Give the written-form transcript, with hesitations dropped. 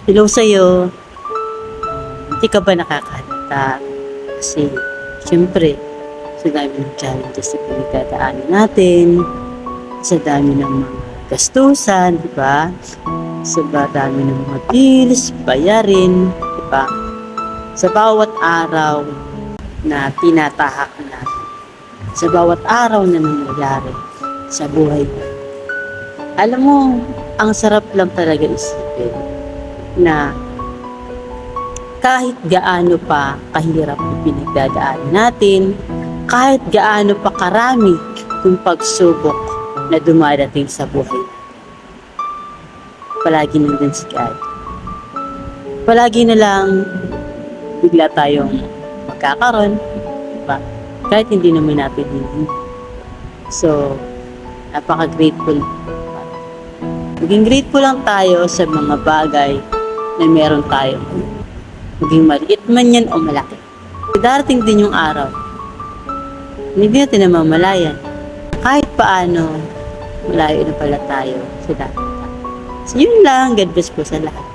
Hello sa'yo. Hindi ka ba nakakahalata? Kasi, syempre, sa dami ng challenges na pinagdadaanan natin, sa dami ng mga gastusan, di ba? Sa dami ng mga bills, bayarin, di ba? Sa bawat araw na tinatahak natin, sa bawat araw na nangyayari sa buhay mo. Alam mo, ang sarap lang talaga isipin na kahit gaano pa kahirap ang pinagdadaanan natin, kahit gaano pa karami yung pagsubok na dumadating sa buhay, palagi nandun si God. Palagi na lang bigla tayong magkakaroon, diba? Kahit hindi naman natin hindi. So, napaka-grateful. Maging grateful lang tayo sa mga bagay na meron tayo. Maging maliit man yan o malaki. Darating din yung araw. Hindi natin namamalayan. Kahit paano, malayo na pala tayo sa dati. So, yun lang. God bless po sa lahat.